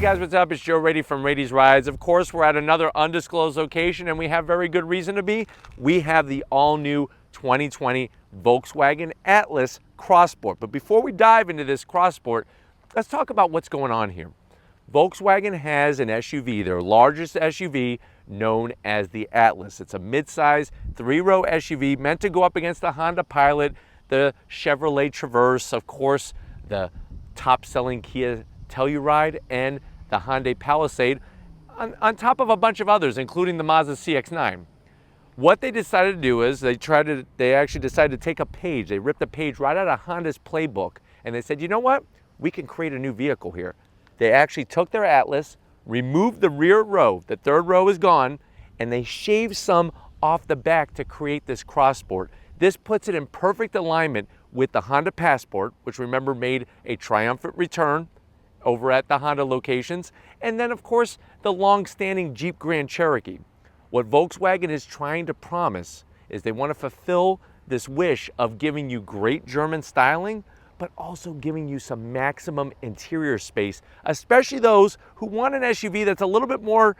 guys, what's up? It's Joe Rady from Rady's Rides. Of course, we're at another undisclosed location and we have very good reason to be. We have the all-new 2020 Volkswagen Atlas Cross Sport. But before we dive into this Cross Sport, let's talk about what's going on here. Volkswagen has an SUV, their largest SUV, known as the Atlas. It's a mid-size, three-row SUV meant to go up against the Honda Pilot, the Chevrolet Traverse, of course, the top-selling Kia Telluride, and the Hyundai Palisade, on top of a bunch of others, including the Mazda CX-9. What they decided to do is they actually decided to take a page. They ripped a page right out of Honda's playbook, and they said, you know what? We can create a new vehicle here. They actually took their Atlas, removed the rear row, the third row is gone, and they shaved some off the back to create this Cross Sport. This puts it in perfect alignment with the Honda Passport, which remember made a triumphant return over at the Honda locations, and then of course the long-standing Jeep Grand Cherokee. What Volkswagen is trying to promise is they want to fulfill this wish of giving you great German styling, but also giving you some maximum interior space, especially those who want an SUV that's a little bit more,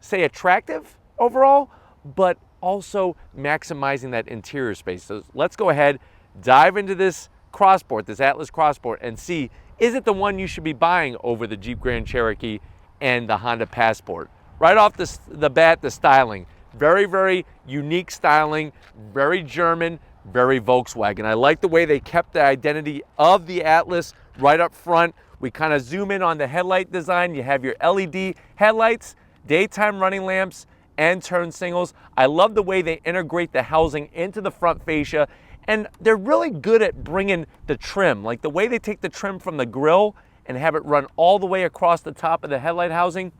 say, attractive overall, but also maximizing that interior space. So let's go ahead, dive into this Cross Sport, this Atlas Cross Sport, and see, is it the one you should be buying over the Jeep Grand Cherokee and the Honda Passport? Right off the bat, the styling. Very, very unique styling, very German, very Volkswagen. I like the way they kept the identity of the Atlas right up front. We kind of zoom in on the headlight design. You have your LED headlights, daytime running lamps, and turn signals. I love the way they integrate the housing into the front fascia, and they're really good at bringing the trim, like the way they take the trim from the grille and have it run all the way across the top of the headlight housing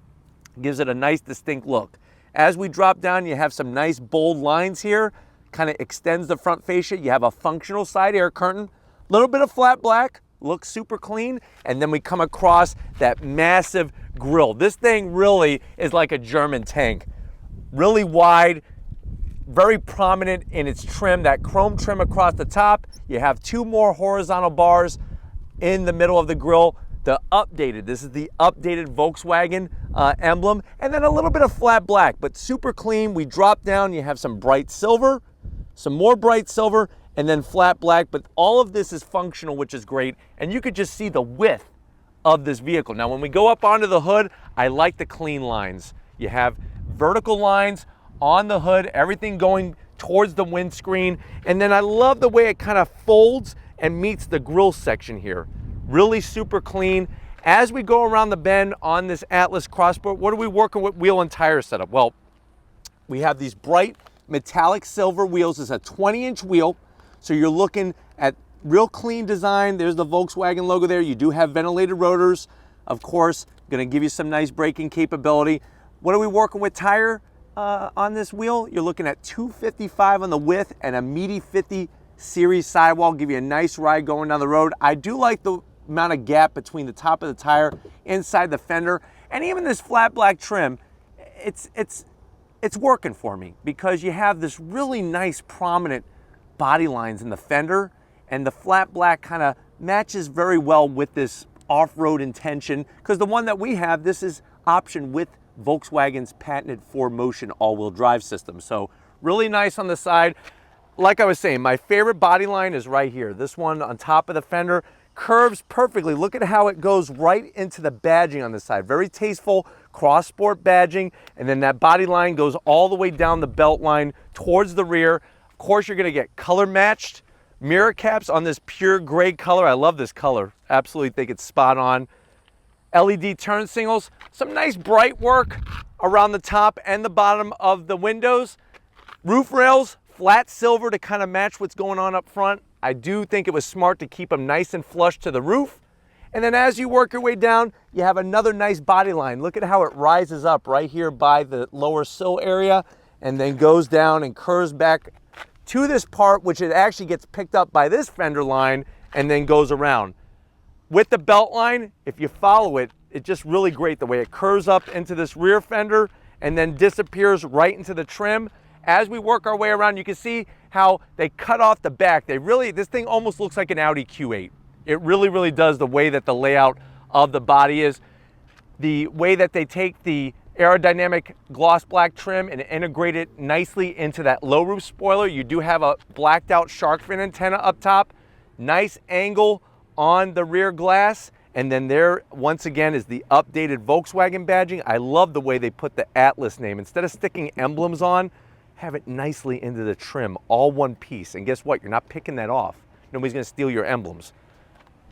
gives it a nice distinct look. As we drop down, you have some nice bold lines here, kind of extends the front fascia. You have a functional side air curtain, a little bit of flat black, looks super clean, and then we come across that massive grille. This thing really is like a German tank. Really wide, very prominent in its trim, that chrome trim across the top. You have two more horizontal bars in the middle of the grille. This is the updated Volkswagen emblem, and then a little bit of flat black, but super clean. We drop down, you have some bright silver, some more bright silver, and then flat black, but all of this is functional, which is great, and you could just see the width of this vehicle. Now, when we go up onto the hood, I like the clean lines. You have vertical lines on the hood, everything going towards the windscreen, and then I love the way it kind of folds and meets the grille section here. Really super clean. As we go around the bend on this Atlas Cross Sport, what are we working with wheel and tire setup? Well, we have these bright metallic silver wheels. It's a 20-inch wheel, so you're looking at real clean design. There's the Volkswagen logo there. You do have ventilated rotors, of course, gonna give you some nice braking capability. What are we working with tire on this wheel? You're looking at 255 on the width and a meaty 50 series sidewall, give you a nice ride going down the road. I do like the amount of gap between the top of the tire inside the fender, and even this flat black trim, it's working for me because you have this really nice prominent body lines in the fender, and the flat black kind of matches very well with this off-road intention, because the one that we have, this is optioned with Volkswagen's patented 4Motion all-wheel drive system. So really nice on the side. Like I was saying, my favorite body line is right here. This one on top of the fender curves perfectly. Look at how it goes right into the badging on the side. Very tasteful Cross Sport badging, and then that body line goes all the way down the belt line towards the rear. Of course, you're gonna get color matched mirror caps on this pure gray color. I love this color. Absolutely think it's spot on. LED turn signals, some nice bright work around the top and the bottom of the windows. Roof rails, flat silver to kind of match what's going on up front. I do think it was smart to keep them nice and flush to the roof. And then as you work your way down, you have another nice body line. Look at how it rises up right here by the lower sill area and then goes down and curves back to this part, which it actually gets picked up by this fender line and then goes around. With the belt line, if you follow it, it's just really great the way it curves up into this rear fender and then disappears right into the trim. As we work our way around, you can see how they cut off the back. This thing almost looks like an Audi Q8. It really, really does, the way that the layout of the body is. the way that they take the aerodynamic gloss black trim and integrate it nicely into that low roof spoiler. You do have a blacked out shark fin antenna up top, nice angle on the rear glass, and then there once again is the updated Volkswagen badging. I love the way they put the Atlas name. Instead of sticking emblems on, have it nicely into the trim, all one piece. And guess what? You're not picking that off. Nobody's gonna steal your emblems.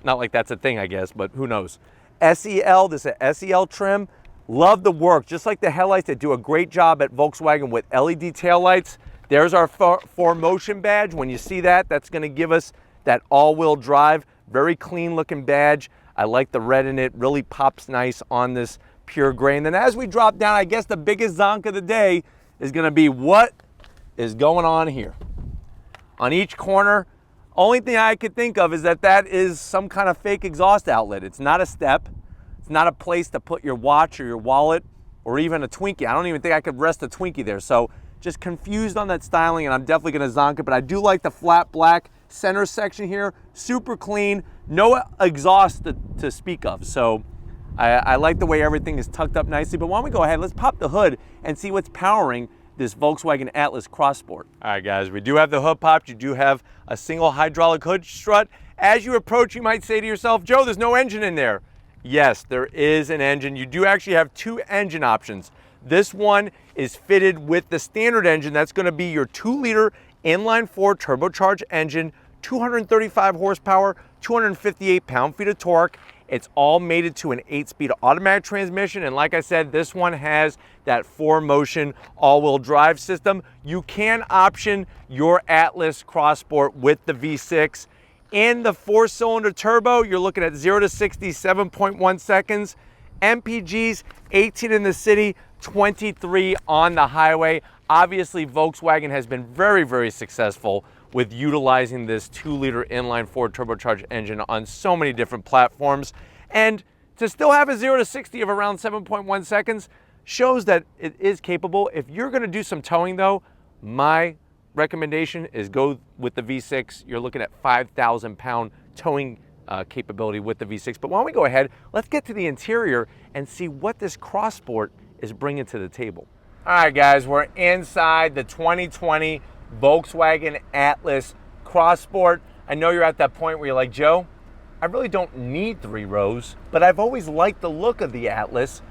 Not like that's a thing, I guess, but who knows. SEL, this is a SEL trim. Love the work, just like the headlights. They do a great job at Volkswagen with LED taillights. There's our 4Motion badge. When you see that, that's gonna give us that all-wheel drive, very clean looking badge. I like the red in it, really pops nice on this pure gray. And then as we drop down, I guess the biggest zonk of the day is gonna be what is going on here. On each corner, only thing I could think of is that that is some kind of fake exhaust outlet. It's not a step. It's not a place to put your watch or your wallet or even a Twinkie. I don't even think I could rest a Twinkie there. So just confused on that styling, and I'm definitely gonna zonk it, but I do like the flat black center section here. Super clean, no exhaust to speak of. So I like the way everything is tucked up nicely, but why don't we go ahead, let's pop the hood and see what's powering this Volkswagen Atlas Cross Sport. All right guys, we do have the hood popped. You do have a single hydraulic hood strut. As you approach, you might say to yourself, Joe, there's no engine in there. Yes, there is an engine. You do actually have two engine options. This one is fitted with the standard engine. That's gonna be your 2-liter inline-4 turbocharged engine, 235 horsepower, 258 pound-feet of torque. It's all mated to an 8-speed automatic transmission. And like I said, this one has that 4Motion all-wheel drive system. You can option your Atlas Cross Sport with the V6. In the 4-cylinder turbo, you're looking at 0 to 60, 7.1 seconds. MPGs, 18 in the city, 23 on the highway. Obviously, Volkswagen has been very, very successful with utilizing this 2-liter inline-4 turbocharged engine on so many different platforms. And to still have a 0 to 60 of around 7.1 seconds shows that it is capable. If you're gonna do some towing though, my recommendation is go with the V6. You're looking at 5,000 pound towing capability with the V6. But why don't we go ahead, let's get to the interior and see what this Cross Sport is bringing to the table. All right guys, we're inside the 2020 Volkswagen Atlas Cross Sport. I know you're at that point where you're like, Joe, I really don't need 3 rows, but I've always liked the look of the Atlas.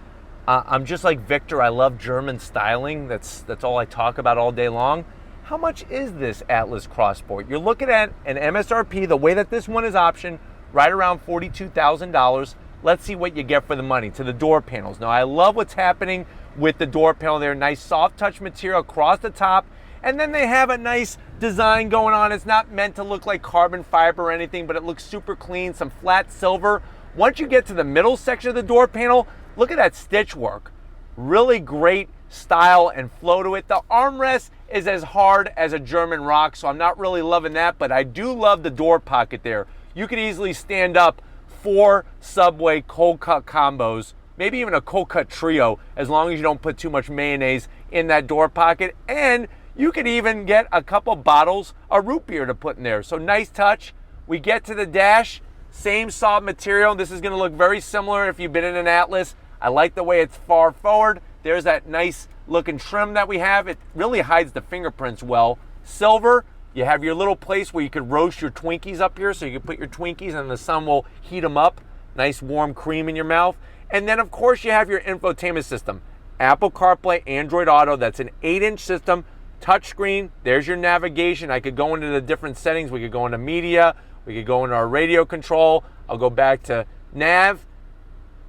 I'm just like Victor, I love German styling. That's all I talk about all day long. How much is this Atlas Cross Sport? You're looking at an MSRP, the way that this one is optioned, right around $42,000. Let's see what you get for the money. To the door panels. Now, I love what's happening with the door panel there. Nice soft touch material across the top. And then they have a nice design going on. It's not meant to look like carbon fiber or anything, but it looks super clean, some flat silver. Once you get to the middle section of the door panel, look at that stitch work. Really great style and flow to it. The armrest is as hard as a German rock, so I'm not really loving that, but I do love the door pocket there. You could easily stand up 4 Subway cold cut combos, maybe even a cold cut trio, as long as you don't put too much mayonnaise in that door pocket. And you could even get a couple bottles of root beer to put in there. So nice touch. We get to the dash, same soft material. This is gonna look very similar if you've been in an Atlas. I like the way it's far forward. There's that nice looking trim that we have. It really hides the fingerprints well. Silver, you have your little place where you could roast your Twinkies up here, so you can put your Twinkies and the sun will heat them up. Nice warm cream in your mouth. And then of course you have your infotainment system. Apple CarPlay, Android Auto, that's an 8-inch system, touchscreen. There's your navigation. I could go into the different settings. We could go into media, we could go into our radio control. I'll go back to nav,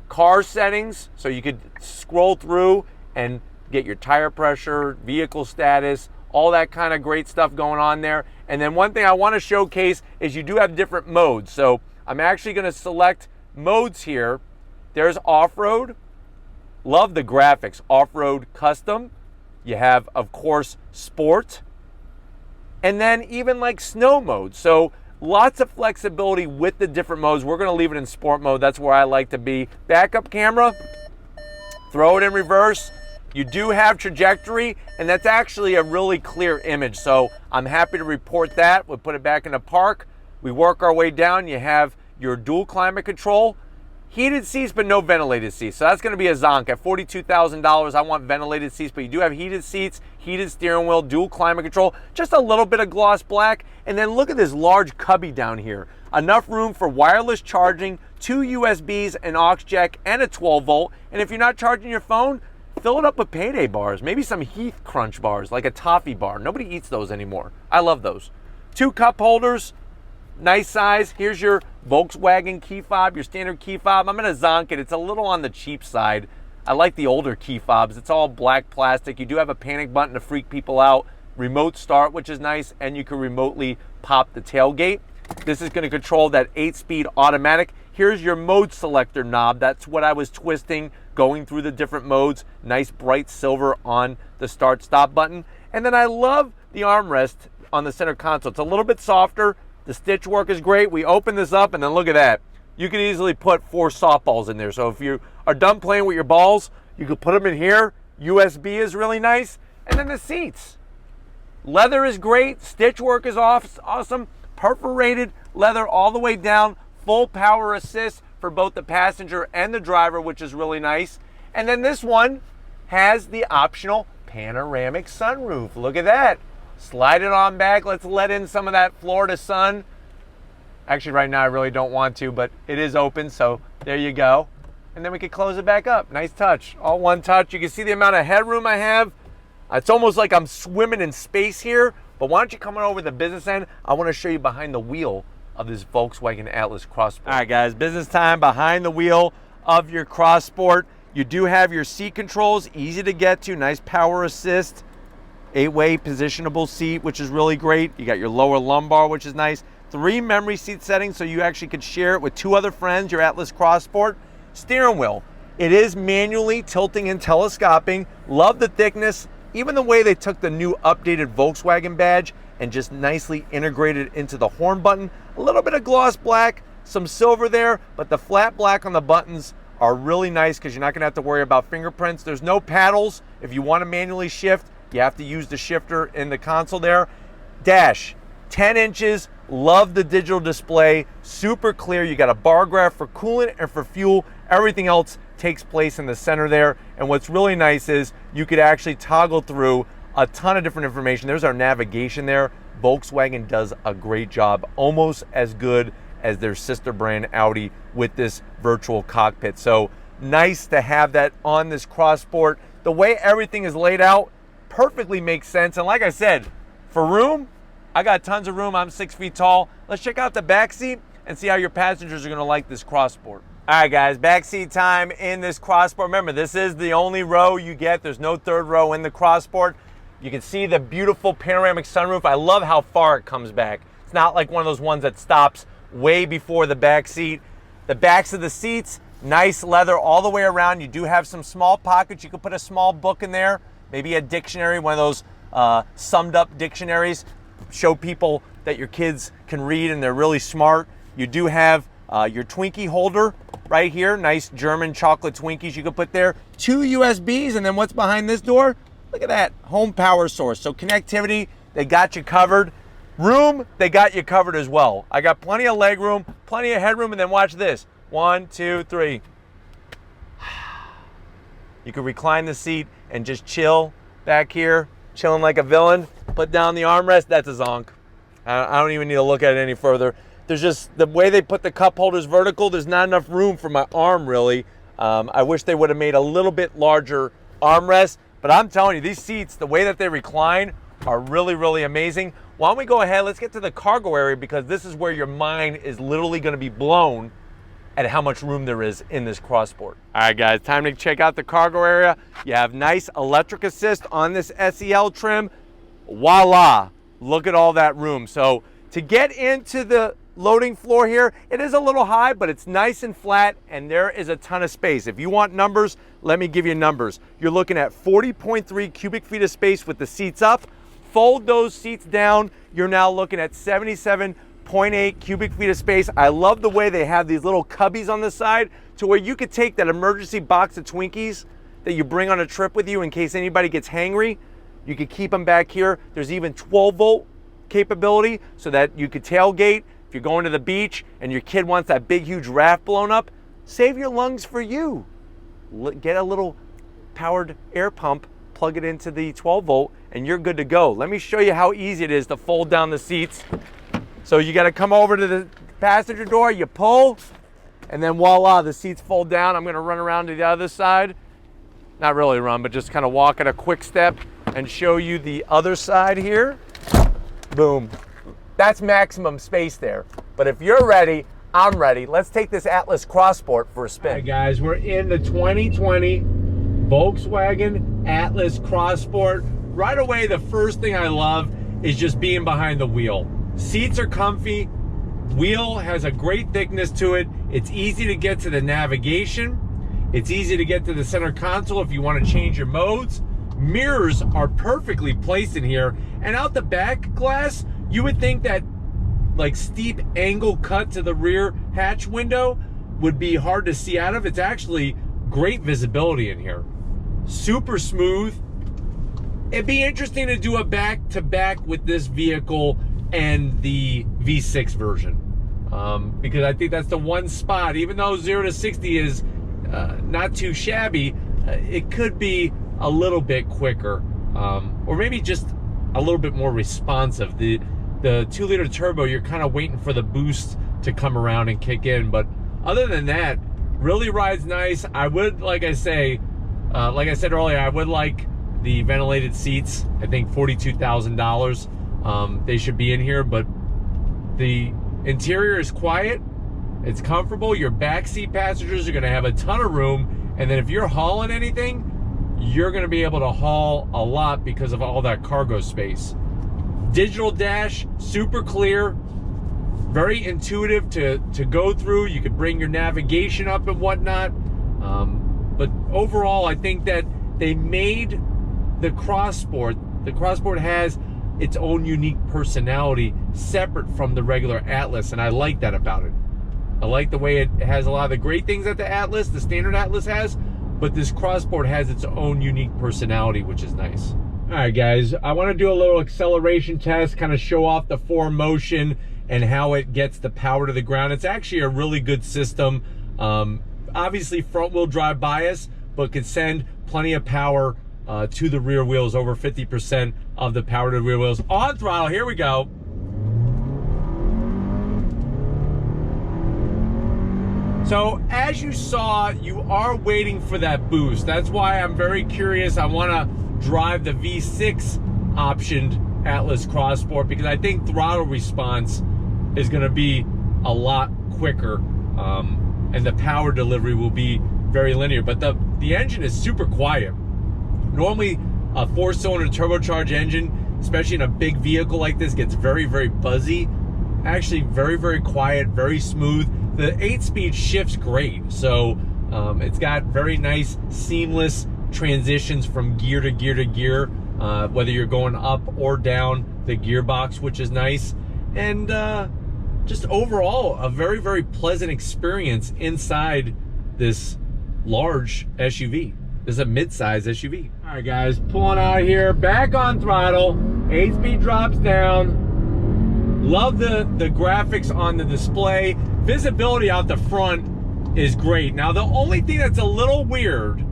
car settings, so you could scroll through and get your tire pressure, vehicle status, all that kind of great stuff going on there. And then one thing I want to showcase is you do have different modes. So I'm actually going to select modes here. There's off-road. Love the graphics. Off-road custom. You have, of course, sport. And then even like snow mode. So lots of flexibility with the different modes. We're going to leave it in sport mode. That's where I like to be. Backup camera. Throw it in reverse. You do have trajectory, and that's actually a really clear image. So I'm happy to report that. We'll put it back in the park. We work our way down. You have your dual climate control. Heated seats, but no ventilated seats. So that's going to be a zonk. At $42,000, I want ventilated seats, but you do have heated seats, heated steering wheel, dual climate control, just a little bit of gloss black. And then look at this large cubby down here. Enough room for wireless charging, 2 USBs, an aux jack, and a 12 volt. And if you're not charging your phone, fill it up with payday bars, maybe some Heath Crunch bars, like a toffee bar. Nobody eats those anymore. I love those. 2 cup holders, nice size. Here's your Volkswagen key fob, your standard key fob. I'm gonna zonk it. It's a little on the cheap side. I like the older key fobs. It's all black plastic. You do have a panic button to freak people out. Remote start, which is nice, and you can remotely pop the tailgate. This is gonna control that 8-speed automatic. Here's your mode selector knob. That's what I was twisting, going through the different modes. Nice bright silver on the start stop button. And then I love the armrest on the center console. It's a little bit softer. The stitch work is great. We open this up and then look at that. You can easily put 4 softballs in there. So if you are done playing with your balls, you can put them in here. USB is really nice. And then the seats. Leather is great. Stitch work is awesome. Perforated leather all the way down. Full power assist for both the passenger and the driver, which is really nice. And then this one has the optional panoramic sunroof. Look at that. Slide it on back. Let's let in some of that Florida sun. Actually, right now I really don't want to, but it is open, so there you go. And then we can close it back up. Nice touch. All one touch. You can see the amount of headroom I have. It's almost like I'm swimming in space here. But why don't you come on over to the business end? I want to show you behind the wheel of this Volkswagen Atlas Cross Sport. All right, guys, business time. Behind the wheel of your Cross Sport. You do have your seat controls, easy to get to. Nice power assist. 8-way positionable seat, which is really great. You got your lower lumbar, which is nice. 3 memory seat settings, so you actually could share it with 2 other friends, your Atlas Cross Sport. Steering wheel. It is manually tilting and telescoping. Love the thickness. Even the way they took the new updated Volkswagen badge and just nicely integrated it into the horn button. A little bit of gloss black, some silver there, but the flat black on the buttons are really nice because you're not gonna have to worry about fingerprints. There's no paddles. If you want to manually shift, you have to use the shifter in the console there. Dash, 10 inches. Love the digital display, super clear. You got a bar graph for coolant and for fuel. Everything else takes place in the center there. And what's really nice is you could actually toggle through a ton of different information. There's our navigation there. Volkswagen does a great job, almost as good as their sister brand Audi with this virtual cockpit. So nice to have that on this Cross Sport. The way everything is laid out perfectly makes sense. And like I said, for room, I got tons of room. I'm 6 feet tall. Let's check out the back seat and see how your passengers are gonna like this Cross Sport. All right, guys, back seat time in this Cross Sport. Remember, this is the only row you get. There's no third row in the Cross Sport. You can see the beautiful panoramic sunroof. I love how far it comes back. It's not like one of those ones that stops way before the back seat. The backs of the seats, nice leather all the way around. You do have some small pockets. You could put a small book in there, maybe a dictionary, one of those summed up dictionaries. Show people that your kids can read and they're really smart. You do have your Twinkie holder right here. Nice German chocolate Twinkies you could put there. 2 USBs, and then what's behind this door? Look at that, home power source. So connectivity, they got you covered. Room, they got you covered as well. I got plenty of leg room, plenty of headroom, and then watch this. 1, 2, 3. You can recline the seat and just chill back here, chilling like a villain. Put down the armrest, that's a zonk. I don't even need to look at it any further. There's just, the way they put the cup holders vertical, there's not enough room for my arm, really. I wish they would have made a little bit larger armrest, but I'm telling you, these seats, the way that they recline, are really, really amazing. Why don't we go ahead, let's get to the cargo area, because this is where your mind is literally gonna be blown at how much room there is in this Cross Sport. All right, guys, time to check out the cargo area. You have nice electric assist on this SEL trim. Voila, look at all that room. So to get into the loading floor here, it is a little high, but it's nice and flat, and there is a ton of space. If you want numbers, let me give you numbers. You're looking at 40.3 cubic feet of space with the seats up. Fold those seats down, you're now looking at 77.8 cubic feet of space. I love the way they have these little cubbies on the side to where you could take that emergency box of Twinkies that you bring on a trip with you in case anybody gets hangry. You could keep them back here. There's even 12 volt capability so that you could tailgate. If you're going to the beach and your kid wants that big, huge raft blown up, Save your lungs for you. Get a little powered air pump, plug it into the 12 volt, and you're good to go. Let me show you how easy it is to fold down the seats. So you gotta come over to the passenger door, you pull, and then voila, the seats fold down. I'm gonna run around to the other side. Not really run, but just kind of walk at a quick step and show you the other side here. Boom. That's maximum space there. But if you're ready, I'm ready. Let's take this Atlas Cross Sport for a spin. All right, guys, we're in the 2020 Volkswagen Atlas Cross Sport. Right away, the first thing I love is just being behind the wheel. Seats are comfy. Wheel has a great thickness to it. It's easy to get to the navigation. It's easy to get to the center console if you want to change your modes. Mirrors are perfectly placed in here. And out the back glass, you would think that like steep angle cut to the rear hatch window would be hard to see out of. It's actually great visibility in here. Super smooth. It'd be interesting to do a back-to-back with this vehicle and the V6 version. Because I think that's the one spot, even though 0 to 60 is not too shabby, it could be a little bit quicker. Or maybe just a little bit more responsive. The 2-liter turbo, you're kind of waiting for the boost to come around and kick in. But other than that, really rides nice. I would, like I said earlier, I would like the ventilated seats. I think $42,000 they should be in here, but the interior is quiet. It's comfortable. Your backseat passengers are going to have a ton of room. And then if you're hauling anything, you're going to be able to haul a lot because of all that cargo space. Digital dash, super clear, very intuitive to go through. You could bring your navigation up and whatnot. But overall, I think that they made the Cross Sport. The Cross Sport has its own unique personality separate from the regular Atlas, and I like that about it. I like the way it has a lot of the great things that the Atlas, the standard Atlas has, but this Cross Sport has its own unique personality, which is nice. All right, guys, I want to do a little acceleration test, kind of show off the 4Motion and how it gets the power to the ground. It's actually a really good system. Obviously front-wheel drive bias, but can send plenty of power to the rear wheels, over 50% of the power to the rear wheels. On throttle, here we go. So as you saw, you are waiting for that boost. That's why I'm very curious. I want to drive the V6 optioned Atlas Cross Sport because I think throttle response is going to be a lot quicker, and the power delivery will be very linear. But the engine is super quiet. Normally, a 4-cylinder turbocharged engine, especially in a big vehicle like this, gets very, very buzzy. Actually, very, very quiet, very smooth. The 8-speed shifts great, so it's got very nice, seamless transitions from gear to gear to gear, whether you're going up or down the gearbox, which is nice. And just overall, a very, very pleasant experience inside this large SUV. This is a mid-size SUV. All right, guys, pulling out here, back on throttle, 8-speed drops down. Love the graphics on the display. Visibility out the front is great. Now, the only thing that's a little weird,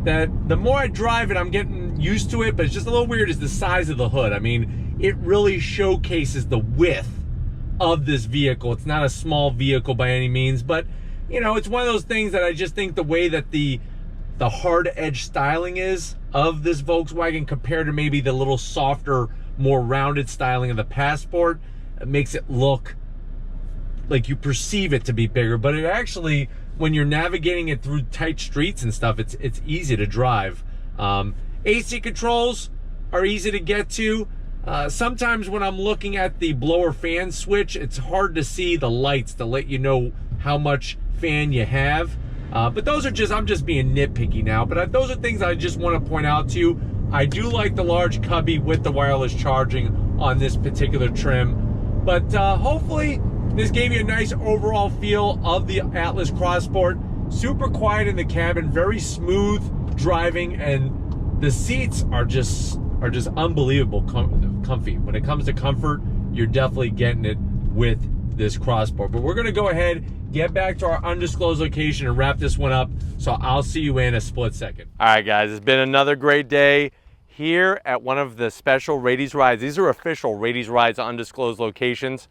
that the more I drive it, I'm getting used to it, but it's just a little weird, is the size of the hood. I mean, it really showcases the width of this vehicle. It's not a small vehicle by any means, but, you know, it's one of those things that I just think the way that the hard edge styling is of this Volkswagen compared to maybe the little softer, more rounded styling of the Passport, it makes it look like you perceive it to be bigger, but it actually, when you're navigating it through tight streets and stuff, it's easy to drive. AC controls are easy to get to. Sometimes when I'm looking at the blower fan switch, it's hard to see the lights to let you know how much fan you have. But those are just, I'm just being nitpicky now, but those are things I just want to point out to you. I do like the large cubby with the wireless charging on this particular trim. But hopefully this gave you a nice overall feel of the Atlas Cross Sport. Super quiet in the cabin, very smooth driving, and the seats are just unbelievable comfy. When it comes to comfort, you're definitely getting it with this Cross Sport. But we're gonna go ahead get back to our undisclosed location and wrap this one up. So I'll see you in a split second. All right, guys, it's been another great day here at one of the special Rady's Rides. These are official Rady's Rides undisclosed locations.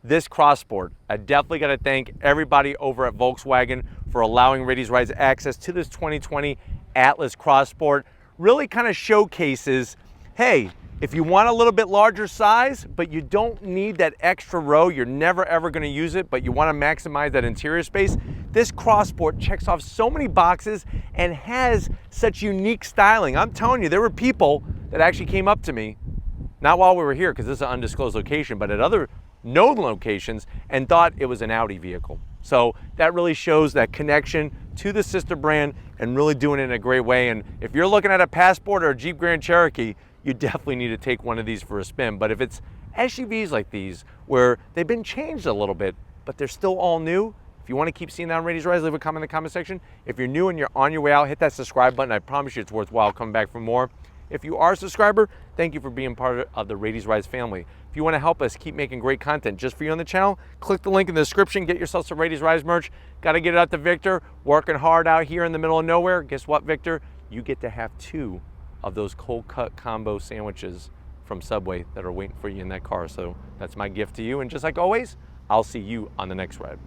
This Cross Sport, I definitely got to thank everybody over at Volkswagen for allowing Rady's Rides access to this 2020 Atlas Cross Sport. Really kind of showcases, hey, if you want a little bit larger size, but you don't need that extra row, you're never ever going to use it, but you want to maximize that interior space, this Cross Sport checks off so many boxes and has such unique styling. I'm telling you, there were people that actually came up to me, not while we were here, because this is an undisclosed location, but at other known locations, and thought it was an Audi vehicle. So that really shows that connection to the sister brand and really doing it in a great way. And if you're looking at a Passport or a Jeep Grand Cherokee, you definitely need to take one of these for a spin. But if it's SUVs like these, where they've been changed a little bit, but they're still all new, if you want to keep seeing that on Rady's Rides, leave a comment in the comment section. If you're new and you're on your way out, hit that subscribe button. I promise you it's worthwhile coming back for more. If you are a subscriber, thank you for being part of the Rady's Rides family. If you want to help us keep making great content just for you on the channel, click the link in the description, get yourself some Rady's Rides merch. Got to get it out to Victor, working hard out here in the middle of nowhere. Guess what, Victor? You get to have 2 of those cold cut combo sandwiches from Subway that are waiting for you in that car. So that's my gift to you. And just like always, I'll see you on the next ride.